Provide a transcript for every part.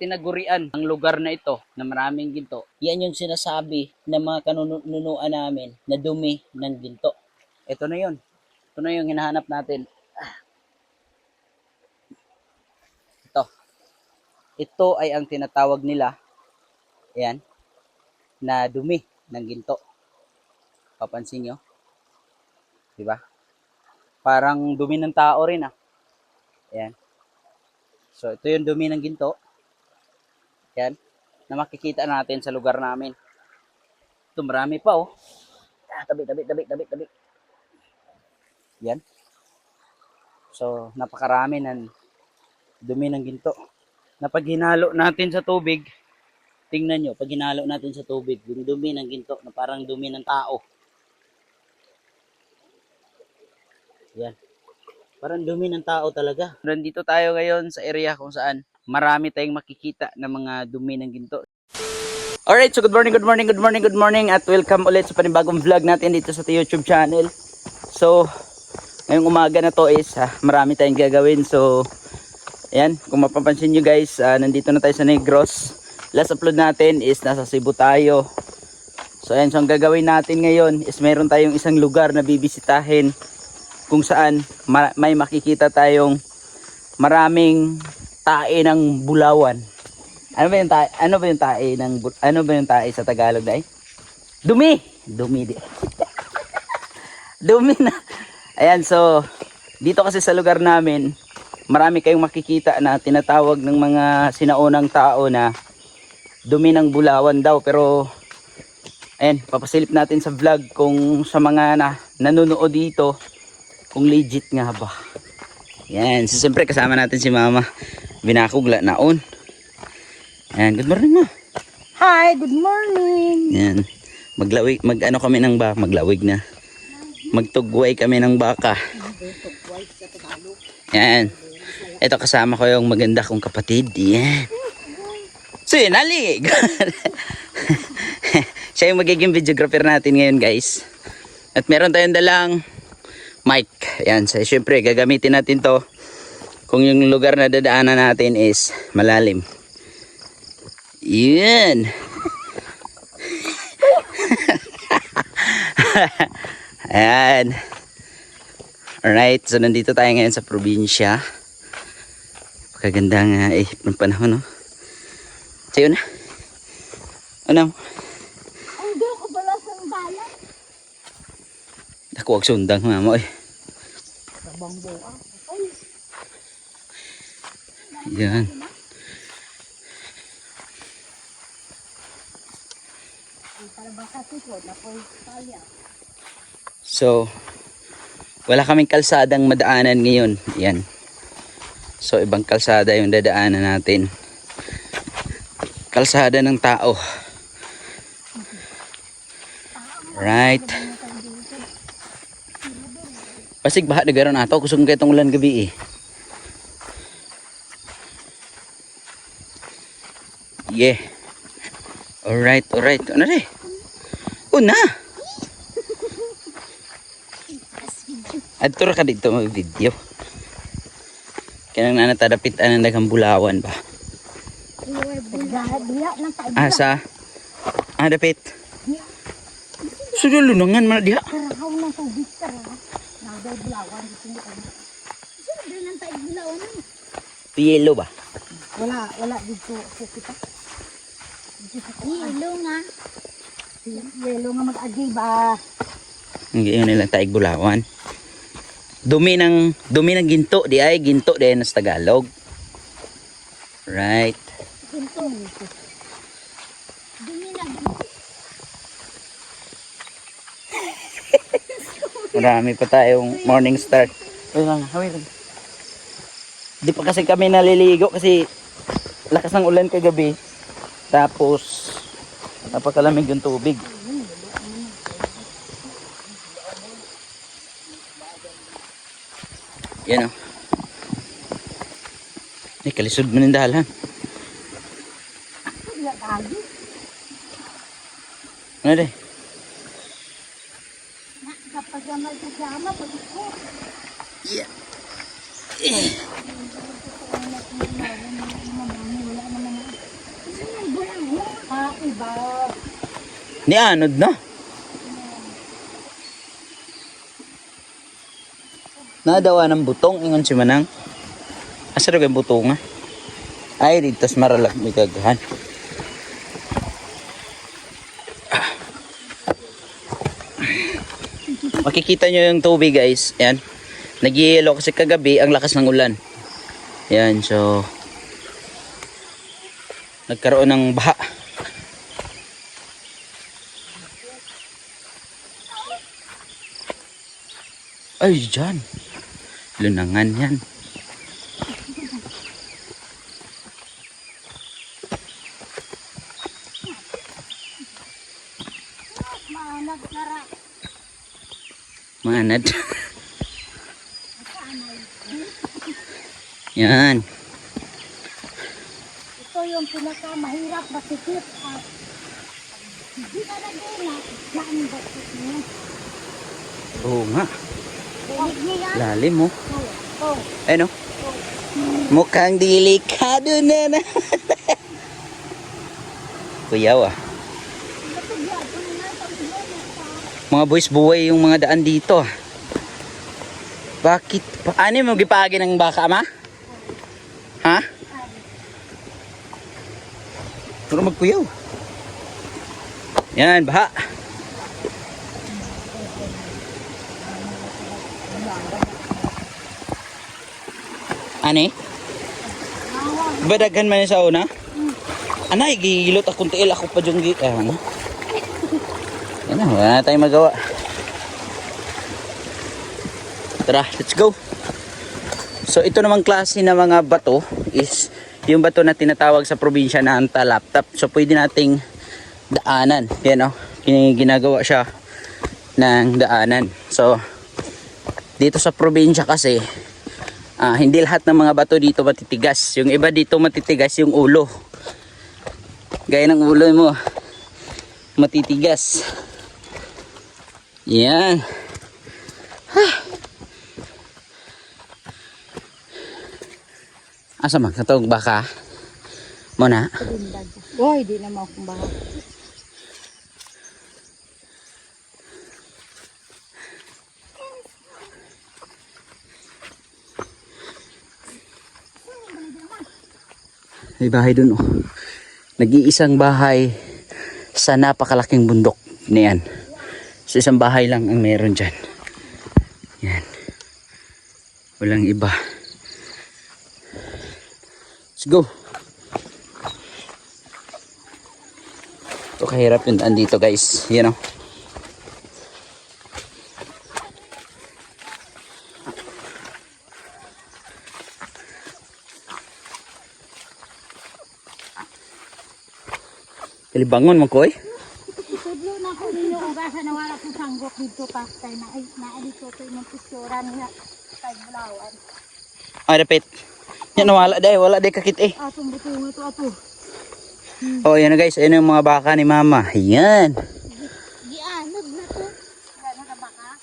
tinagurian ang lugar na ito na maraming ginto. Yan yung sinasabi ng mga kanunuan namin na dumi ng ginto. Ito na yun. Ito na yung hinahanap natin. Ito. Ito ay ang tinatawag nila, ayan, na dumi ng ginto. Papansin nyo? Diba? Parang dumi ng tao rin ah. Ayan. So, ito yung dumi ng ginto. Ayan. Na makikita natin sa lugar namin. Ito, marami pa oh. Tabi. Yan. So, napakarami ng dumi ng ginto. Na pag hinalo natin sa tubig, tingnan nyo, pag hinalo natin sa tubig, yung dumi ng ginto na parang dumi ng tao. Yan. Parang dumi ng tao talaga. Nandito tayo ngayon sa area kung saan marami tayong makikita ng mga dumi ng ginto. Alright, so good morning at welcome ulit sa panibagong vlog natin dito sa YouTube channel. So, ngayong umaga na to is marami tayong gagawin. So, ayan, kung mapapansin nyo guys, nandito na tayo sa Negros. Last upload natin is nasa Cebu tayo. So, ayan, so ang gagawin natin ngayon is meron tayong isang lugar na bibisitahin kung saan may makikita tayong maraming tae ng bulawan. Ano ba yung tae sa Tagalog dai? Dumi di. Dumi na. Ayan, so dito kasi sa lugar namin, marami kayong makikita na tinatawag ng mga sinaunang tao na dumi ng bulawan daw, pero ayan, papasilip natin sa vlog kung sa mga nanonood dito kung legit nga ba. Yan, so siyempre kasama natin si Mama Binakugla naon. Yan, good morning ma. Hi, good morning. Yan, mag-ano kami ng baka, maglawig na. Magtugway kami ng baka. Yan. Ito kasama ko yung maganda kong kapatid. Yan. Sinalig. Siya yung magiging videographer natin ngayon guys. At meron tayong dalang mic. Ayan, so syempre gagamitin natin to kung yung lugar na dadaanan natin is malalim. Yan. Ayan. Alright, so nandito tayo ngayon sa probinsya. Pagkaganda nga ng panahon, no? Sayo na. Ano? Ang doon ko bala sa bala. Ako wag sundang mamo eh. Sabang buwa. Yan. So, wala kaming kalsadang madaanan ngayon. Yan. So, ibang kalsada yung dadaanan natin. Kalsada ng tao. Right. Pasig baha na garon ato. Kusong kayo itong ulan gabi eh. Yeah. Alright. Ano rin? Una. Adto ka dito mag-video. Kaya nang nanatadapitan ng daghang bulawan ba? Asa? Dapit. Sudah lunangan mana dia? Karahaw ng tubig ka ra. Nagday bulawan dito ni ano. Sino din ang taig bulawan na? Yellow ba? Wala dito sa kita. Yelo nga. Yelo nga mag-agi ba? Ngayon nilang taig bulawan. Dumi ng ginto di ay ginto din sa Tagalog. Right. Ginto. Dumi na ginto. Marami pa tayong morning start. Hawin. Di pa kasi kami naliligo kasi lakas ng ulan kagabi. Tapos napakalamig yung tubig. Yan o. Ay, kalisod mo ng dalan. Ano rin? Kapag may kasama, pag-ikot. Yeah. iba. Ni anod na. Nadawa ng butong ingon si Manang. Asa ra kay butong nga? Ay dito sa maralag may kagahan. Makikita nyo yung tubig guys. Ayan. Nag-yelo kasi kagabi ang lakas ng ulan. Ayan, so nagkaroon ng baha. Ay, dyan. Lunangan yan. Maanag sara. Manad. Yan. Ito yung pinakamahirap masikip. Hindi ka na din na. Saan ba ito? Oo nga. Huwag niya. Lalim mo. Oh. Ano? Mukhang delikado na na. Kuyaw ah. Mga boys buhay yung mga daan dito ah. Bakit? Ano mo gipagi ng baka ma? Ha? Pero magkuyaw. Yan, baha. Ani? Badaghan man sa una? Anay, gigilot akong tiil ako pa dyan. Ano? Yan na, wala na tayong magawa. Tara, let's go. So ito namang klase na mga bato is yung bato na tinatawag sa probinsya na antalaptap. So pwede nating daanan. Yan o, ginagawa siya ng daanan. So dito sa probinsya kasi hindi lahat ng mga bato dito matitigas. Yung iba dito matitigas yung ulo. Gaya ng ulo mo matitigas. Yan. Asa man katong baka? Muna. Uy, di na mo akong baha. May bahay dun oh. Nag-iisang bahay sa napakalaking bundok na yan. So isang bahay lang ang meron dyan. Yan. Walang iba. Let's go. Ito kahirap yung daan dito guys. Yan oh. Kalibangon mo ko eh. Tudlo na ko ninyo ugasan na wala kong sanggok dito pa. Kaya dito ito yung pisturan nga. Kay Bulawan. Ay dapat. Yan wala day, wala day kakit eh. Atong butong ito ato. Oh yan na guys, ayun yung mga baka ni mama. Yan. Gianod na to. Wala na baka.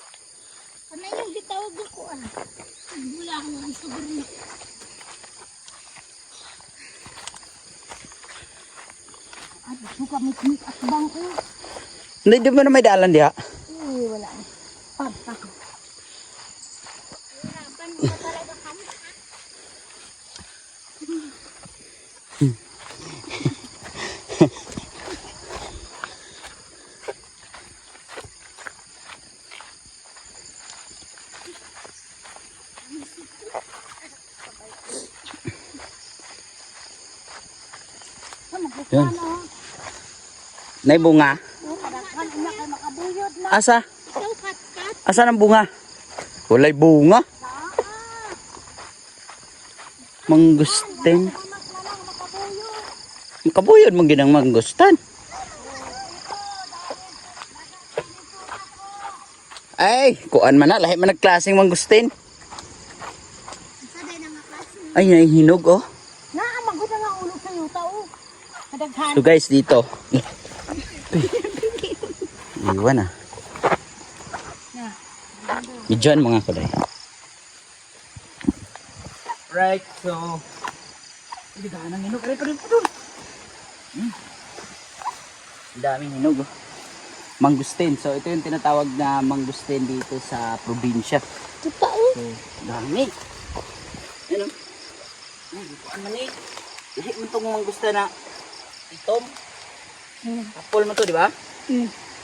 Ano yung gitawag ko ah. Wala akong ang siguro. Ay, suka mit at bang ko. Hindi di mo na may daalan diha. Uy, wala. Pagka ko. Hirapan mo talaga kami. Yan. Nay bunga. Asa? Asa ng bunga? Walay bunga. Mangustin. Ang kabuyod mong ginang mangustan. Ay, kuan man na. Lahi man nagklaseng mangustin. Ay, nahihinog oh. Naamagod na nga ulo sa yuta oh. Kadaghan. So guys, dito. Iwan ah. Medyan mga kuday. Right, so. Hindi ka nang inog. Aray pa rin pa doon. Ang daming hinog. Oh. Mangustin. So ito yung tinatawag na mangustin dito sa probinsya. Ito pa oh. So, dami. Ano? Ay, bukuan man eh. Lahi mo itong mangustin na itom. Apple mo to, di ba?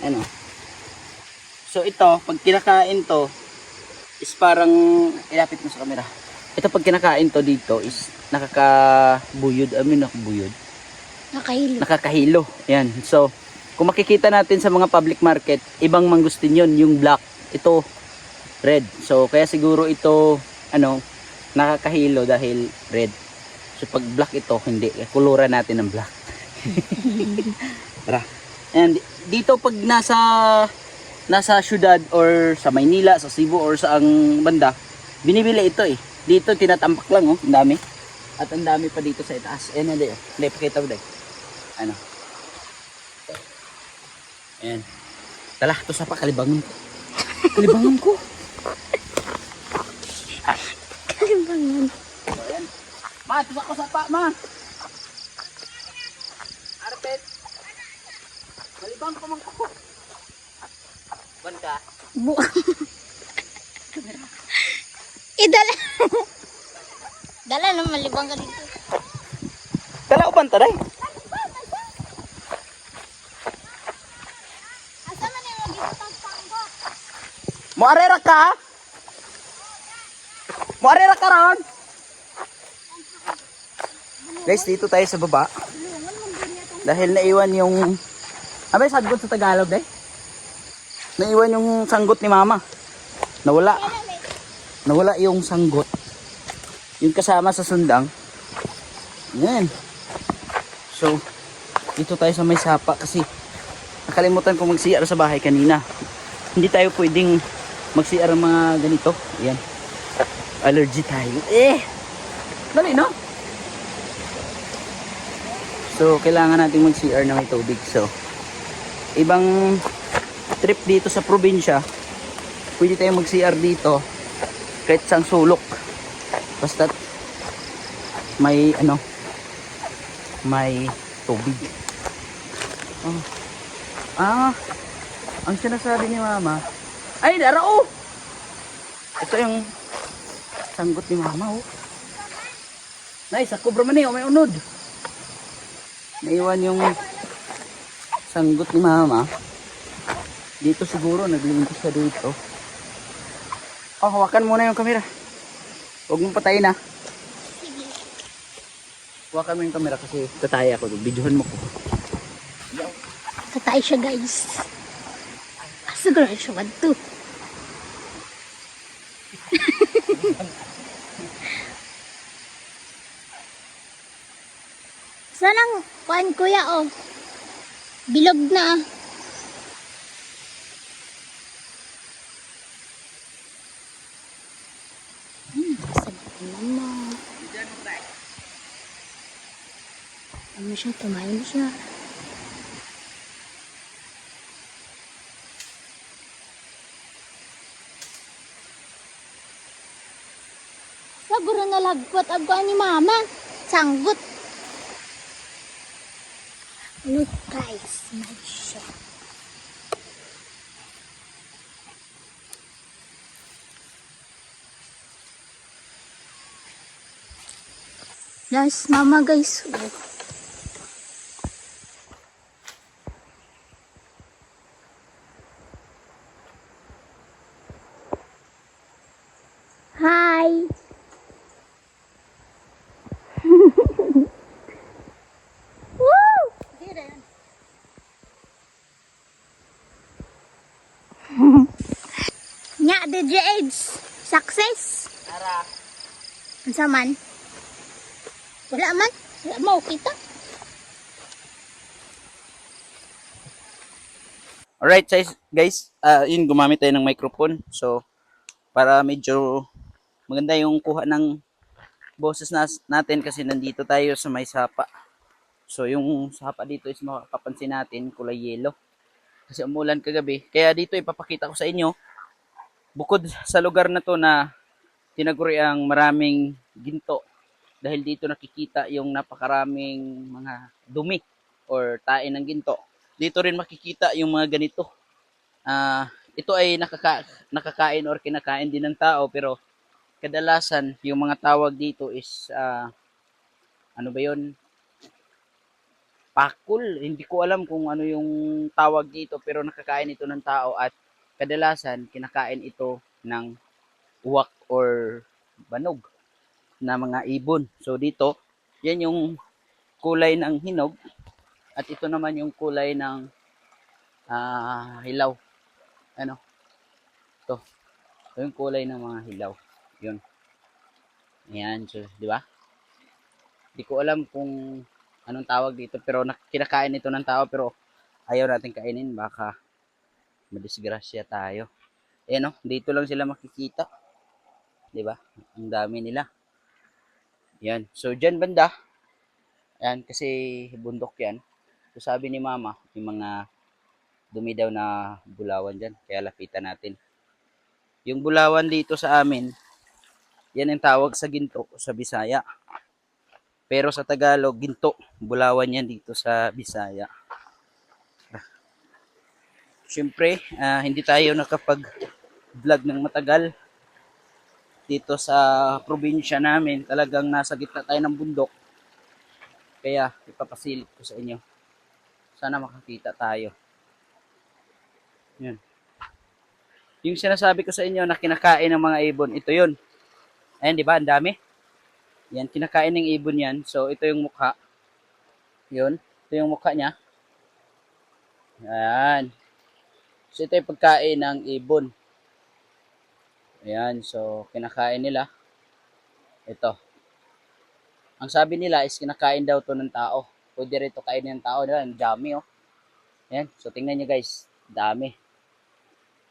Ano? So ito, pag kinakain to, is parang, ilapit mo sa camera. Ito pag kinakain to dito is nakakabuyod. Nakabuyod. Nakahilo. Nakakahilo. Yan. So, kung makikita natin sa mga public market, ibang mangustin yun, yung black. Ito, red. So, kaya siguro ito, nakakahilo dahil red. So, pag black ito, hindi. Kuluran natin ng black. Tara. And dito pag nasa syudad or sa Maynila, sa Cebu or sa ang banda, binibili ito eh. Dito tinatampak lang oh, ang dami. At ang dami pa dito sa itaas. Hindi oh. Hindi, pakita mo dahil. Ano? Ayan. Tala, ito sa pa, kalibangan ko. Kalibangan ko. Kalibangan. Ayan. Ma, ito ako sa pa, ma. Arpet. Kalibang ko man ko. Ban ka? Idala. Dala na malibang ka dito. Tala, upan taray. Asa man yung magiging panggo? Moarera ka? Moarera ka ron? Guys, dito tayo sa baba. Dahil naiwan yung... Abay, sagot sa Tagalog eh. Naiwan yung sanggot ni mama. Nawala. Nawala yung sanggot. Yung kasama sa sundang. Yan. So, dito tayo sa may sapa kasi nakalimutan kong mag-CR sa bahay kanina. Hindi tayo pwedeng mag-CR ng mga ganito. Yan. Allergy tayo. Dali no? So, kailangan natin mag-CR na may tubig. So, ibang trip dito sa probinsya, pwede tayong mag-CR dito kahit sang sulok. Basta may may tubig. Ang sinasabi ni mama, ay darao! Ito yung sanggot ni mama oh. Nice, ako bro man eh, may unod. Naiwan yung sanggot ni mama. Dito siguro, naglimpis ka dito. Oh, hawakan muna yung kamera. Huwag mong patayin ha. Hawakan mo yung kamera kasi tataya ko. Videohan mo ko. Tatay siya guys. Siguro siya wadto. Saan ang kuan kuya oh? Bilog na. Sabi naman. Ano siya? Tumayo siya. Siguro nalagpot ang kuan ni mama. Sanggot. Look guys, my shot. Nice mama guys. Hi. Woo! Nya DJ Aids. Success. Tara. Unsa man? Wala man. Wala mo kita. Alright guys, yun gumamit tayo ng microphone. So, para medyo maganda yung kuha ng boses natin kasi nandito tayo sa may sapa. So, yung sapa dito is makapansin natin kulay yellow. Kasi umulan kagabi. Kaya dito ipapakita ko sa inyo, bukod sa lugar na to na tinaguri ang maraming ginto. Dahil dito nakikita yung napakaraming mga dumi or tae ng ginto. dito rin makikita yung mga ganito. Ito ay nakakain or kinakain din ng tao, pero kadalasan yung mga tawag dito is ano ba yun? Pakul. Hindi ko alam kung ano yung tawag dito, pero nakakain ito ng tao at kadalasan kinakain ito ng uwak or banog na mga ibon. So dito, yan yung kulay ng hinog at ito naman yung kulay ng hilaw. Ano? Ito. Ito yung kulay ng mga hilaw. Yun. Ayan. So, di ba? Di ko alam kung anong tawag dito, pero kinakain ito ng tao, pero ayaw natin kainin. Baka madisgrasya tayo. Ayan, no? Dito lang sila makikita. Di ba? Ang dami nila. Yan. So, dyan banda, yan, kasi bundok yan. So, sabi ni mama, yung mga dumi daw na bulawan dyan. Kaya lapitan natin. Yung bulawan dito sa amin, yan ang tawag sa ginto sa Bisaya. Pero sa Tagalog, ginto. Bulawan yan dito sa Bisaya. Siyempre, hindi tayo nakapag-vlog ng matagal dito sa probinsya namin. Talagang nasa gitna tayo ng bundok. Kaya ipapasilip ko sa inyo. Sana makakita tayo. Yun. Yung sinasabi ko sa inyo na kinakain ng mga ibon, ito yun. Ayan, di ba? Ang dami. Yan, kinakain ng ibon yan. So, ito yung mukha. Yun. Ito yung mukha niya. Ayan. So, ito yung pagkain ng ibon. Ayan. So, kinakain nila. Ito. Ang sabi nila is kinakain daw to ng tao. Pwede rin ito kainin ng tao. Ang dami, oh. Ayan. So, tingnan nyo guys. Dami.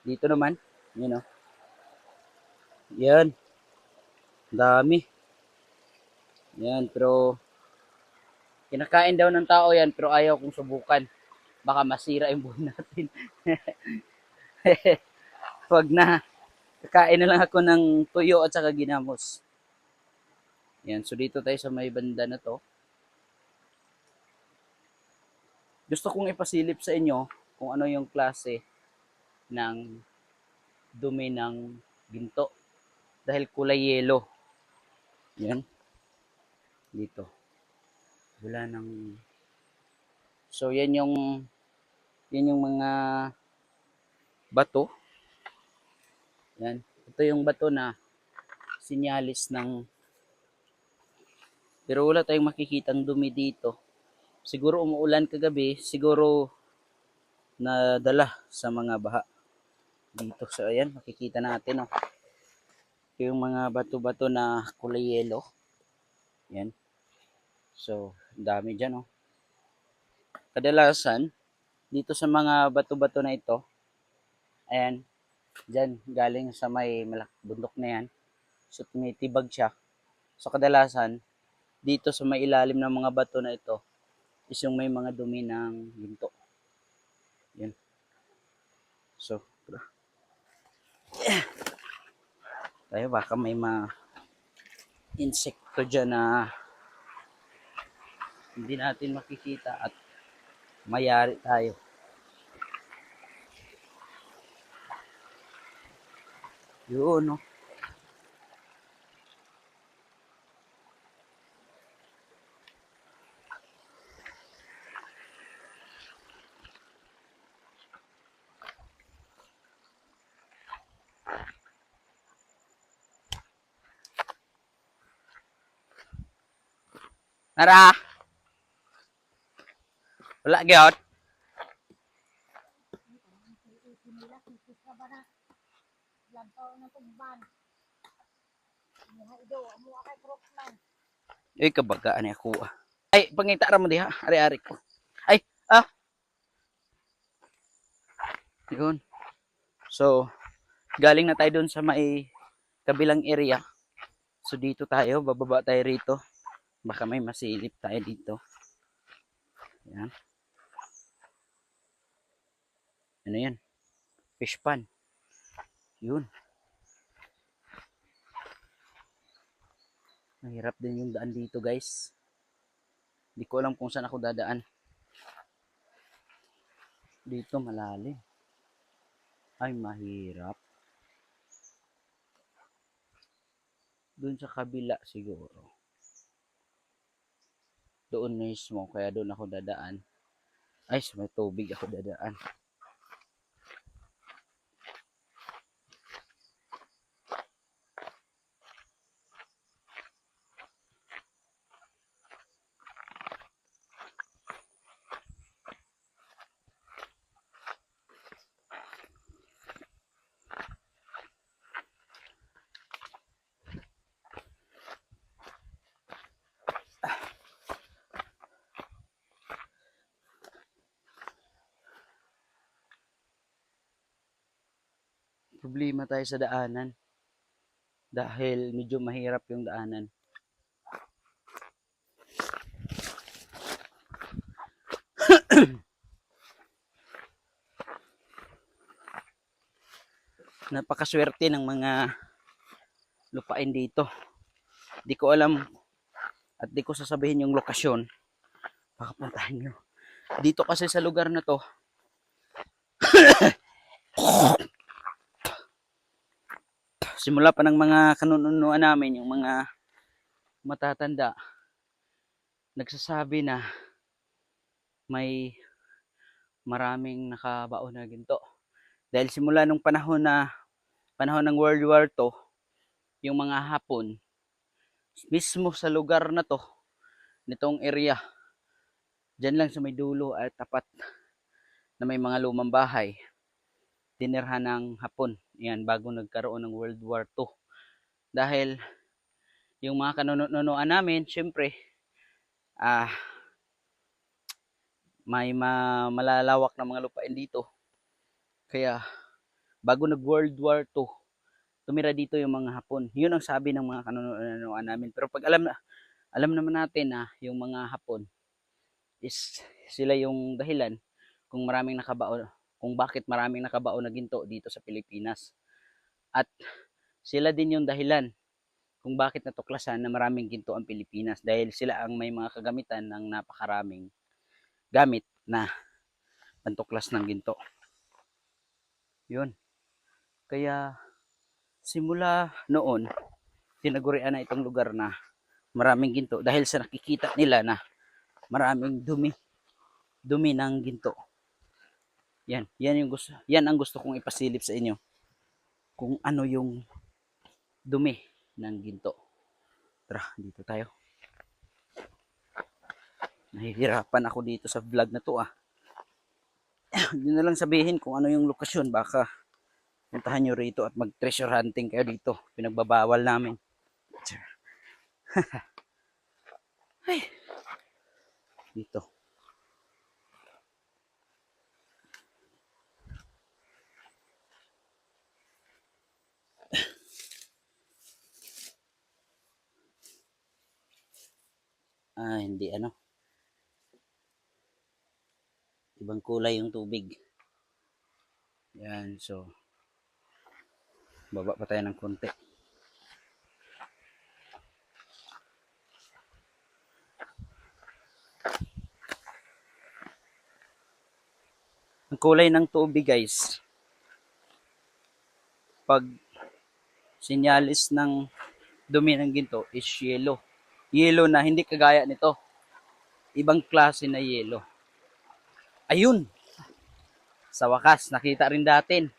Dito naman. Yun, oh. Yan. Dami. Yan. Pero, kinakain daw ng tao yan. Pero ayaw kong subukan. Baka masira yung buhay natin. Wag na. Kakain na lang ako ng tuyo at saka ginamos. Yan. So, dito tayo sa may banda na to. Gusto kong ipasilip sa inyo kung ano yung klase ng dumi ng ginto. Dahil kulay yelo. Yan. Dito. Wala nang... So, yan yung mga bato. Yan. Ito yung bato na sinyalis ng... Pero wala tayong makikitang dumi dito. Siguro umuulan kagabi. Siguro nadala sa mga baha. Dito. So, ayan. Makikita natin. Oh. Ito yung mga bato-bato na kulay yelo. Yan. So, dami dyan. Oh. Kadalasan, dito sa mga bato-bato na ito, ayan, dyan, galing sa may bundok na yan. So, tumitibag siya. So, kadalasan, dito sa may ilalim ng mga bato na ito, is yung may mga dumi ng ginto. Yan. So, tayo, baka may mga insekto dyan na hindi natin makikita at mayari tayo. Yun, no? Nara! Wala gyud. Ay, kabagaan ni ako. Ay, pangita ra mo diha. Ari-ari ko. Ay, yun. So, galing na tayo dun sa may kabilang area. So, dito tayo. Bababa tayo rito. Baka may masilip tayo dito. Yan. Ano yan? Fish pan. Yun. Mahirap din yung daan dito, guys. Hindi ko alam kung saan ako dadaan. Dito malalim. Ay, mahirap. Doon sa kabila siguro. Doon mismo, kaya doon ako dadaan. Ay, sa may tubig ako dadaan. Problema tayo sa daanan. Dahil medyo mahirap yung daanan. Napakaswerte ng mga lupain dito. Di ko alam at di ko sasabihin yung lokasyon. Baka puntahan nyo. Dito kasi sa lugar na to, simula pa ng mga kanunuan namin, yung mga matatanda, nagsasabi na may maraming nakabaon na ginto. Dahil simula nung panahon ng World War II, yung mga Hapon, mismo sa lugar na to, nitong area, dyan lang sa may dulo at tapat na may mga lumang bahay, tinirhan ng Hapon. Yan, bago nagkaroon ng World War II. Dahil yung mga kanunuan namin, syempre, may malalawak na mga lupain dito. Kaya, bago nag World War II, tumira dito yung mga Hapon. Yun ang sabi ng mga kanunuan namin. Pero pag alam naman natin na yung mga Hapon is sila yung dahilan kung bakit maraming nakabaon na ginto dito sa Pilipinas. At sila din yung dahilan kung bakit natuklasan na maraming ginto ang Pilipinas, dahil sila ang may mga kagamitan ng napakaraming gamit na pantuklas ng ginto. Yun. Kaya simula noon, tinagurian na itong lugar na maraming ginto dahil sa nakikita nila na maraming dumi ng ginto. Yan ang gusto kong ipasilip sa inyo. Kung ano yung dumi ng ginto. Tara, dito tayo. Nahihirapan ako dito sa vlog na to. Hindi na lang sabihin kung ano yung lokasyon, baka puntahan nyo rito at mag treasure hunting kayo dito. Pinagbabawal namin. Ay, dito. Hindi ibang kulay yung tubig. Yan, so baba pa tayo ng konti. Ang kulay ng tubig, guys, pag sinyalis ng dumi ng ginto is yellow. Yellow na hindi kagaya nito. Ibang klase na yellow. Ayun! Sa wakas, nakita rin natin.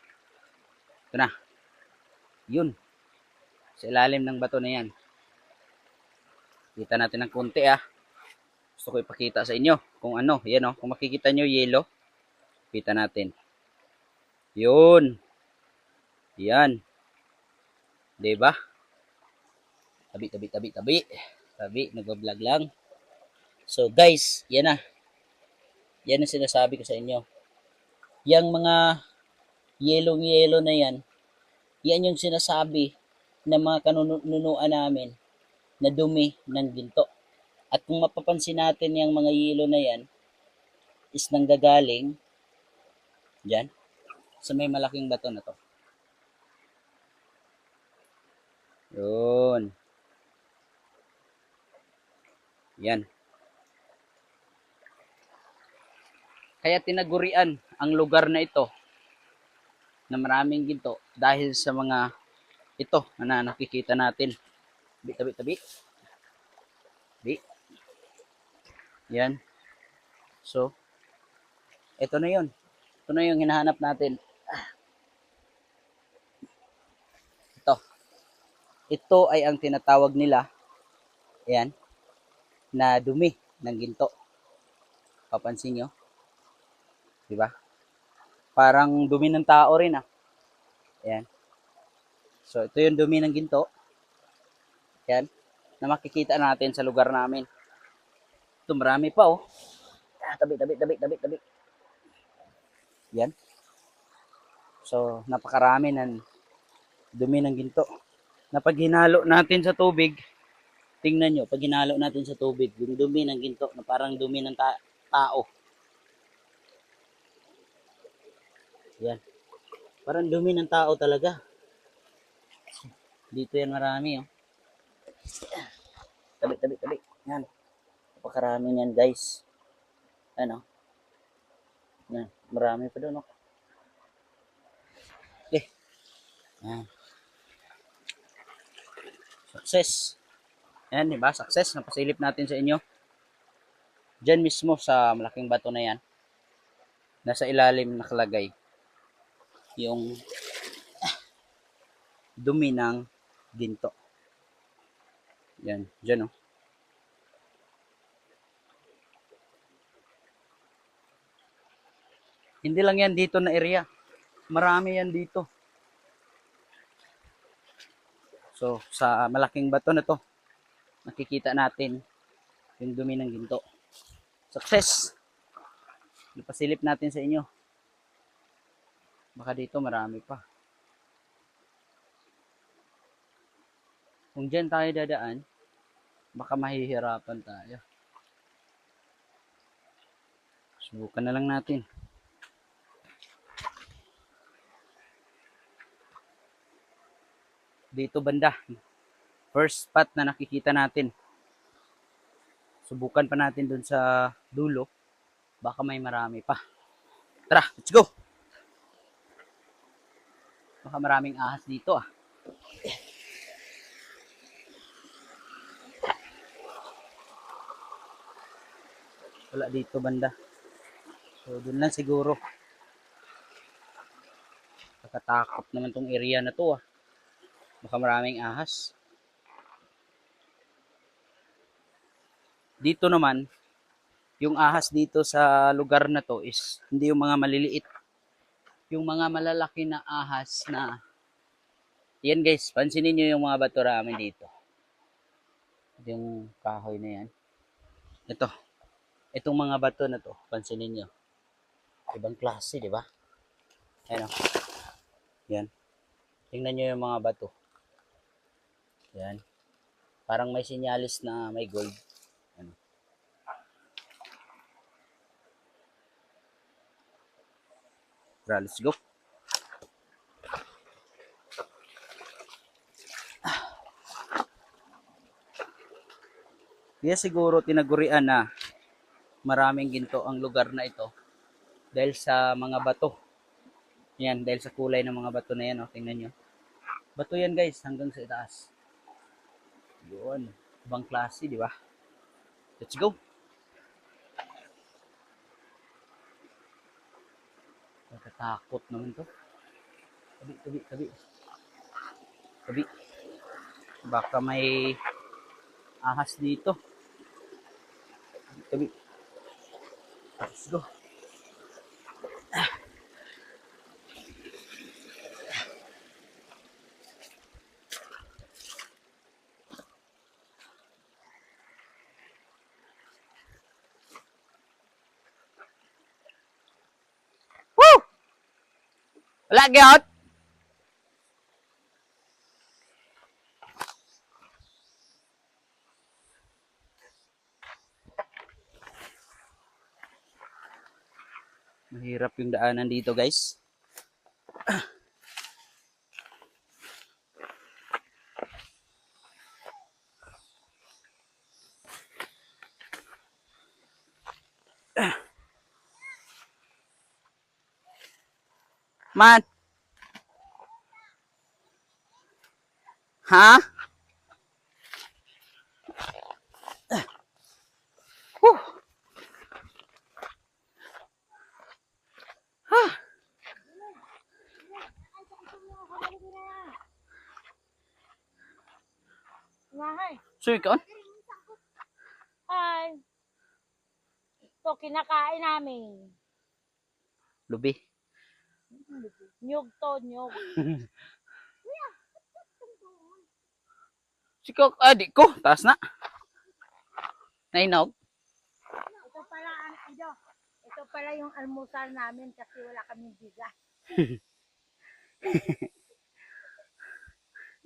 Ito na. Yun. Sa ilalim ng bato na yan. Kita natin ng konti Gusto ko ipakita sa inyo kung ano. Yan kung makikita nyo yellow. Kita natin. Yun. Yan. Diba? Tabi, nag-vlog lang. So guys, yan na. Yan ang sinasabi ko sa inyo. Yang mga yellow na yan yung sinasabi ng mga kanunuan namin na dumi ng ginto. At kung mapapansin natin yung mga yellow na yan is nanggagaling dyan sa may malaking bato na to. Yun. Yan. Kaya tinagurian ang lugar na ito na maraming ginto dahil sa mga ito na nakikita natin. Tabi, tabi, tabi. Tabi. Yan. So, ito na yun. Ito na yung hinahanap natin. Ito. Ito ay ang tinatawag nila, ayan, na dumi ng ginto. Papansin nyo? Diba? Parang dumi ng tao rin ah. Ayan. So, ito yung dumi ng ginto. Ayan. Na makikita natin sa lugar namin. Ito, marami pa oh. Tabi, tabi, tabi, tabi, tabi. Yan. So, napakarami ng dumi ng ginto. Na pag hinalo natin sa tubig, tingnan nyo, pag hinalo natin sa tubig, yung dumi ng ginto na parang dumi ng tao. Yan. Parang dumi ng tao talaga. Dito yan marami oh. Tabi, tabi, tabi. Yan. Napakarami yan guys. Ano? Yan. Marami pa doon oh. Okay. Yan. Success. Yan, diba? Success. Napasilip natin sa inyo. Diyan mismo sa malaking bato na yan. Nasa ilalim nakalagay yung dumi ng ginto. Yan. Diyan oh. Hindi lang yan dito na area. Marami yan dito. So, sa malaking bato na to, nakikita natin yung dumi ng ginto. Success! Ipasilip natin sa inyo. Baka dito marami pa. Kung dyan tayo dadaan, baka mahihirapan tayo. Subukan na lang natin. Dito banda. First spot na nakikita natin. Subukan pa natin dun sa dulo. Baka may marami pa. Tara, let's go! Baka maraming ahas dito ah. Wala dito banda. So, dun lang siguro. Nakatakot naman tong area na to ah. Baka maraming ahas. Dito naman, yung ahas dito sa lugar na to is hindi yung mga maliliit. Yung mga malalaki na ahas na yan guys, pansinin nyo yung mga bato namin dito. Yung kahoy na yan. Ito. Itong mga bato na to, pansinin nyo. Ibang klase, di ba? Ayan o. Yan. Tingnan nyo yung mga bato. Yan. Parang may sinyalis na may gold. Ano. Tara, let's go. Kaya siguro tinagurian na maraming ginto ang lugar na ito dahil sa mga bato. Yan, dahil sa kulay ng mga bato na yan. Oh. Tingnan nyo. Bato yan guys, hanggang sa itaas. Yun. Ibang klase, di ba? Let's go. Nakatakot naman to. Tabi, tabi, tabi. Tabi. Baka may ahas dito. Tabi. Let's go. Woo! Wala gyud. Mahirap yung daanan dito, guys. Man. Ha? Whew. Ha. So ikaw? Ay. Ito, kinakain namin. Lubi. Nyug to, nyug. Sikaw, adik ko. Taas na. Nainaw. Ito pala yung almusal namin kasi wala kaming bigas.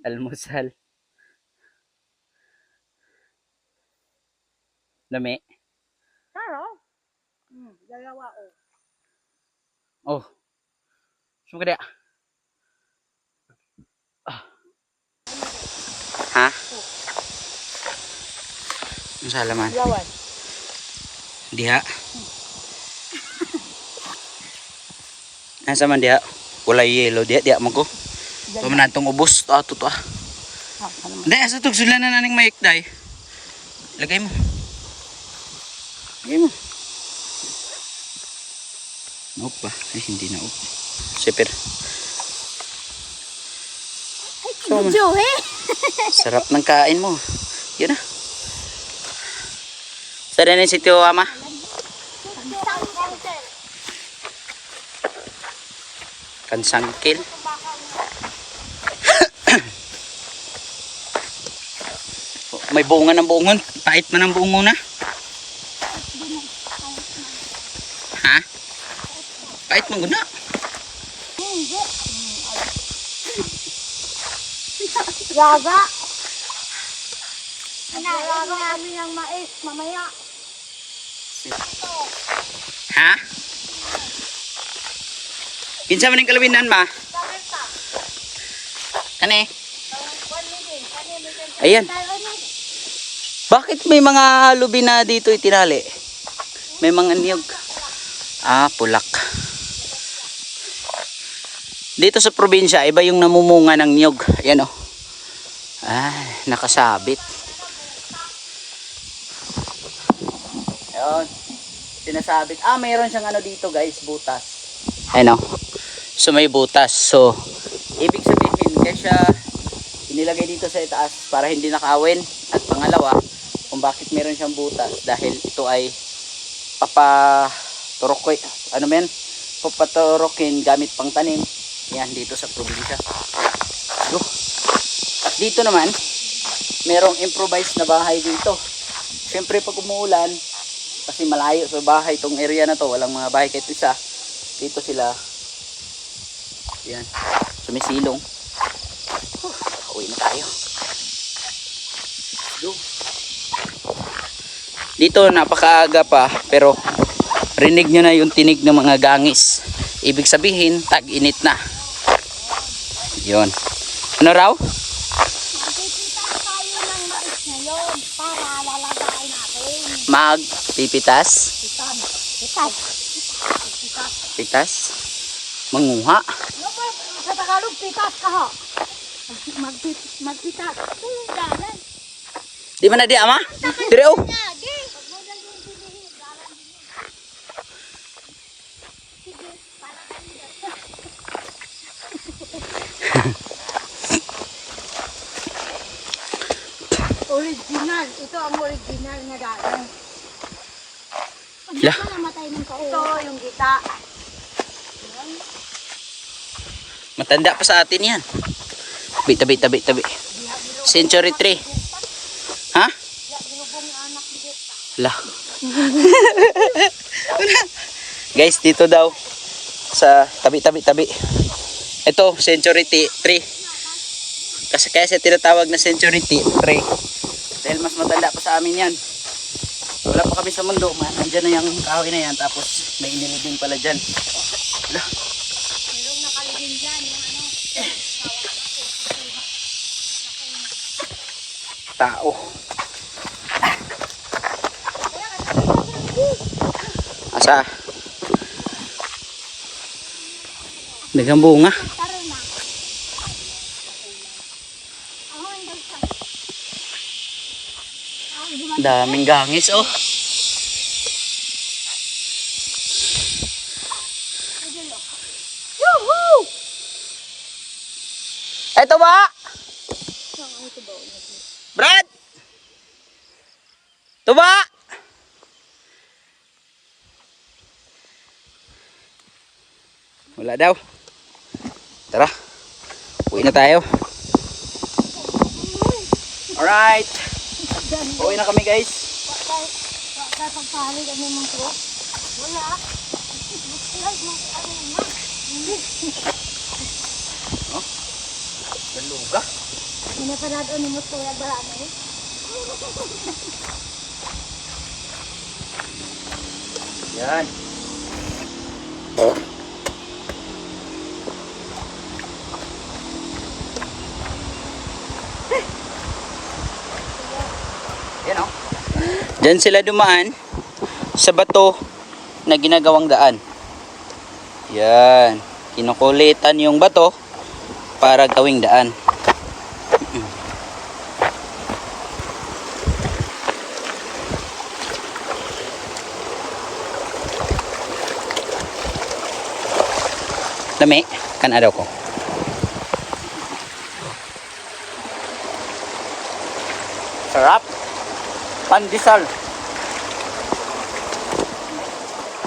Almusal. Lami. Taro? Dalawa Oh. Sumka dia. Ha? Ang salaman. Lawan. Diha. Nasa man diha? Wala yellow diha mo ko. Pamanan tong ubos. Ato to ah. Hindi, asa tog sula na naning mic day. Lagay mo. Lagay mo. Naup pa. Ay, hindi naup. Sipir. Joey! Sarap ng kain mo. Yun na. Sada na si Tio Ama. Kansangkil. May bunga ng buongon. Pait man ang buongon na. Ha? Pait man guna. Gaga! Nalaga namin ang mais mamaya. Ha? Kinsa man yung kalawinan ma? Kani? Ayan. Bakit may mga lubi na dito itinali? May mga niyog. Ah, pulak. Dito sa probinsya, iba yung namumunga ng niyog. Ayan o. Ah, nakasabit. Ayan. Sinasabit. Ah, mayroon siyang ano dito guys, butas. Ayan o. So may butas. So, ibig sabihin, kaya siya inilagay dito sa itaas para hindi nakawin. At pangalawa, kung bakit meron siyang butas. Dahil ito ay papaturokin. Ano men? Papaturokin gamit pang tanim. Yan, dito sa probinsya. At dito naman, merong improvised na bahay dito. Siyempre pag umuulan, kasi malayo sa bahay itong area na to, walang mga bahay kahit isa. Dito sila, yan, sumisilong. Uwi na tayo. Dito napakaaga pa, pero rinig nyo na yung tinig ng mga gangis. Ibig sabihin, tag-init na. Yun. Ano raw? Magpipitas tayo ng mais ngayon para lalagain natin. Magpipitas? Pitas. Pitas? Manguha? Ano ba? Sa Tagalog, pitas ka ho. Magpitas. Dalan. Di ba na di ama? Dire oh. Lagi. Pag mo lang yung pilihin, dalan din yun. Sige, para kanina. Original. Ito ang original na dalan. Pag Lah. ka namatay ng kauwi. Ito yung gita. Matanda pa sa atin yan. Tabi. Century 3. Ha? Lah. Guys, dito daw sa tabi. Ito, century 3. Kasi kaya siya tinatawag na century 3. Dahil mas matanda pa sa amin yan. Wala pa kami sa mundo. Andyan na yung kahoy na yan. Tapos may inilibing pala dyan. Lah. Merong nakalibing dyan. Yung ano. Tao. Asa? Dagang bunga. Tara na. Ako ang dagsa. Daming gangis oh. Yuhuu! Ito ba? Brad! Ito ba? Wala daw. Tara. Uwi na tayo. Alright. Uwi na kami guys. Bakit pagpahalig kami mong ko? Wala. Beluga. Pinapanado ni mo to ya barano. Yan. Yan o. Diyan sila dumaan sa bato na ginagawang daan. Yan. Kinukulitan yung bato para gawing daan. Lami, kan ada ko. Sarap. Pandesal.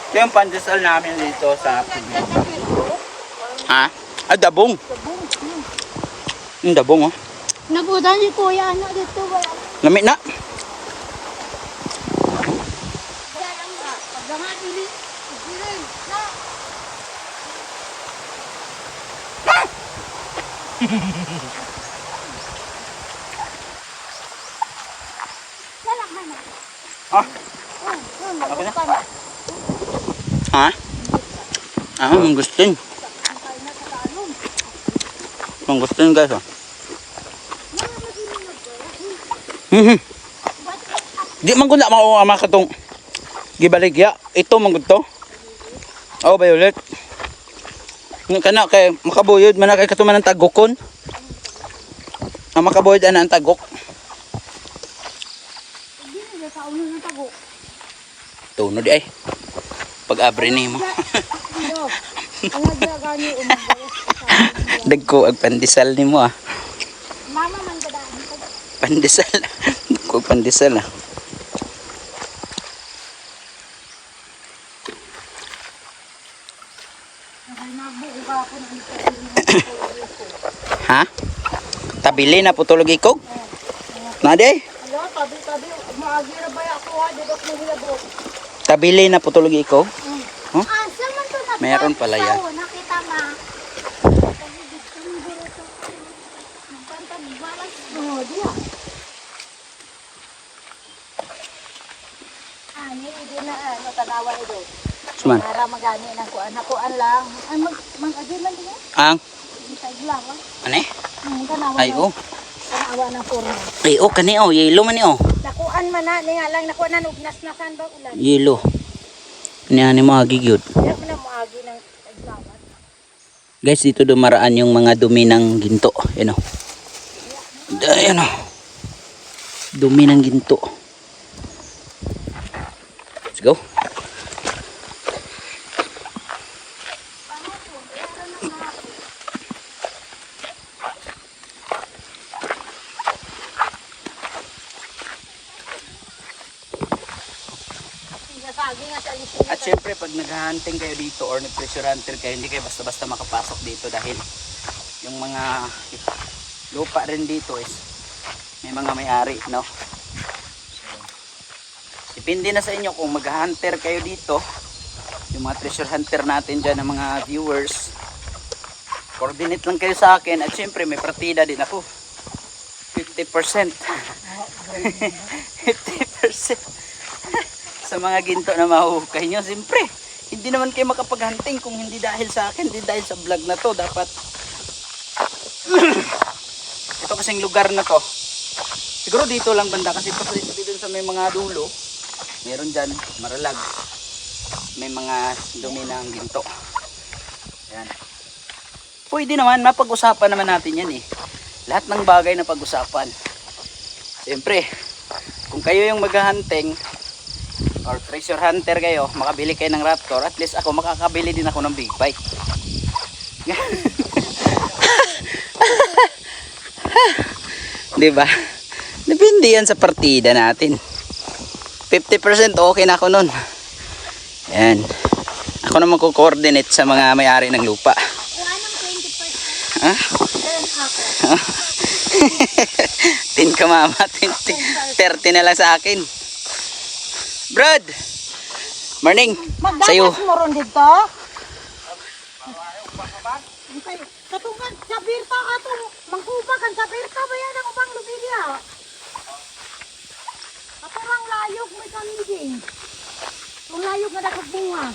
Ito yung pandesal namin dito sa probinsya. Ha? Ah, dabong. Yung dabong oh. Nabutan si kuya ano dito wala. Lami na. Wala lang ba? Pag nga dili. Dili. Na. Wala ka na. Ah, Ako na. ha? Ah, mangustin. Mangustin guys oh. Di man ko na mauama katong gibaligya. Ito man gud to. Oh, violet. Nga kana kay makabuyod man na kay katuman ng tagokon. Ang makabuyod ana ang tagok. Dili sa ulo ng tago. Tuno di ay. Pag abri nimo. Ang gani umagay. Dagko ag pandesal nimo ah. Mama man gadaan ko. Pandesal. Dagko ag pandesal ah. Ha? Tabili na putulog ikog? Nade? Hello, tabi maagi ra ba ako ha dito ko hilabot. Tabili na putulog ikog? Ah, saan to na? Meron pala yan. Nakita ma. Oh, dia. Ani, hindi na ano tanawa ito. Suman. Para magani na kuan lang. Ay mag-agi man din. Ang Tay lang. ane? Tanawa. Ay oh. Tanawa ng forma. Ay oh kani oh, yelo man ni oh. Nakuan man na ni nga lang nakuan na ugnas-nasan ba ulan. Yelo. Ni mo gigyud. Kaya ko na maagi ng taglawan. Guys, dito dumaraan yung mga dumi ng ginto. Yan oh. Ayan oh. Dumi ng ginto. Let's go. At syempre pag nag-hunting kayo dito or nag-treasure hunter kayo, hindi kayo basta-basta makapasok dito dahil yung mga lupa rin dito is may mga may-ari, no? So, depende na sa inyo kung mag-hunter kayo dito, yung mga treasure hunter natin dyan ng mga viewers, coordinate lang kayo sa akin at syempre may partida din ako. 50%. 50%. Sa mga ginto na mahuhukay nyo, siyempre hindi naman kayo makapag-hunting kung hindi dahil sa akin, hindi dahil sa vlog na to. Dapat ito kasing lugar na to, siguro dito lang banda kasi dito sa may mga dulo meron dyan maralag, may mga dumi ng ginto. Ayan. pwede naman, mapag-usapan naman natin yan eh. Lahat ng bagay na pag-usapan. Siyempre, kung kayo yung maghahunting or treasure hunter kayo, makabili kayo ng Raptor, at least ako makakabili din ako ng big bike. Diba? Depende yan sa partida natin. 50% okay na ako nun. Yan. Ako naman ko-coordinate sa mga may-ari ng lupa. Kuha ng 20%. Ha? Then ako. 10 ka mama, 30 na lang sa akin. Brad! Morning! Sa'yo. Magdagas mo ron dito? Katungan, sa birta ka to. Mangkubakan sa birta ba yan ang ubang lubilya? Katungang layog may kamiging. Kung layog na nakagbunga.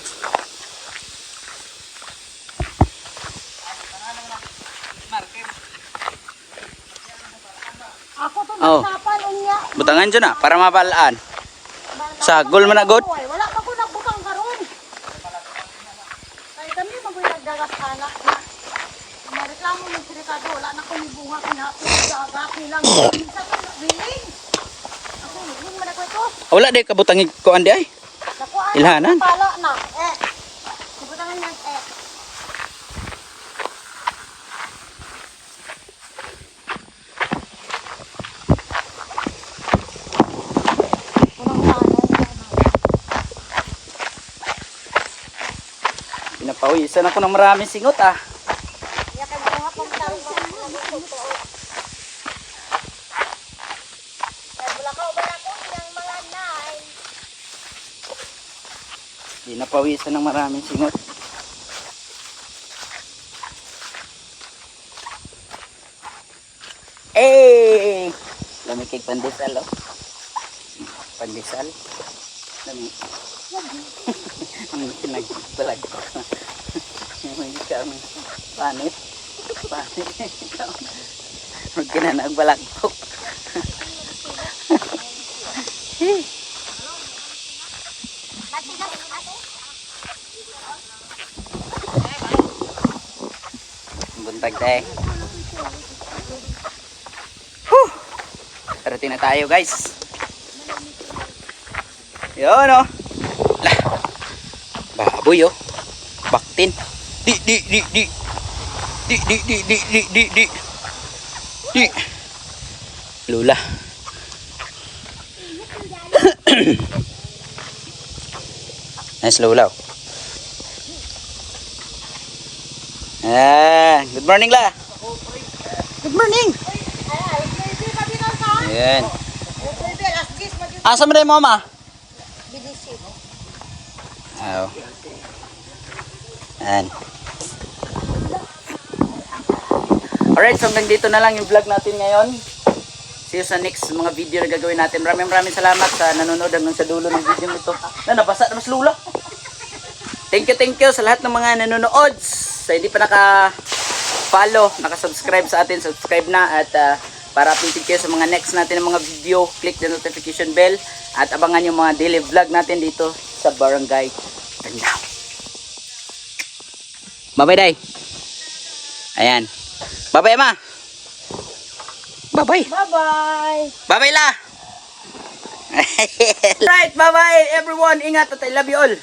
Ako to Oh. nagsapan unya. Butangan dyan para mapalaan. Sagol man agad. Wala pa ko nagbutang karon. Kaya kami magoy nagdagas anak na. Mareklamo ng sirikado, wala na ko ni bunga kinapit sa agapi lang. Minsan ko willing. Ako, willing man ako ito. Wala di kabutang ko andi ay. Nakuha Ilhanan. pala na. Sibutangan niyan Pinapawisan ako ng maraming singot ah. Pinapawisan ng maraming singot. Eh! Lamikig pandesal oh. Pandesal. Lamig. Ang pinagbalag ko. May kami. Panit. Panit. Huwag ka na nagbalag ko. Buntag tayo. Parating na tayo guys. Yun oh. Lah. Baboy oh. Baktin. Di. Lula. Nice lula. Ah, good morning la. Good morning. Ayan. Asa mo na yung mama? Oh. Ayan. Alright, so hanggang dito na lang yung vlog natin ngayon. See you sa next mga video na gagawin natin. Maraming salamat sa nanonood hanggang sa dulo ng video nito. Nabasa na mas lula. Thank you sa lahat ng mga nanonood. Sa hindi pa naka-follow, naka-subscribe sa atin, subscribe na at para updated kayo sa mga next natin ng mga video, click the notification bell at abangan yung mga daily vlog natin dito sa Barangay Tandao. Bye-bye, Day. Ayan. Bye-bye, Ma. Bye-bye. Bye-bye. Bye-bye, La. Right, bye-bye, everyone. Ingat at I love you all.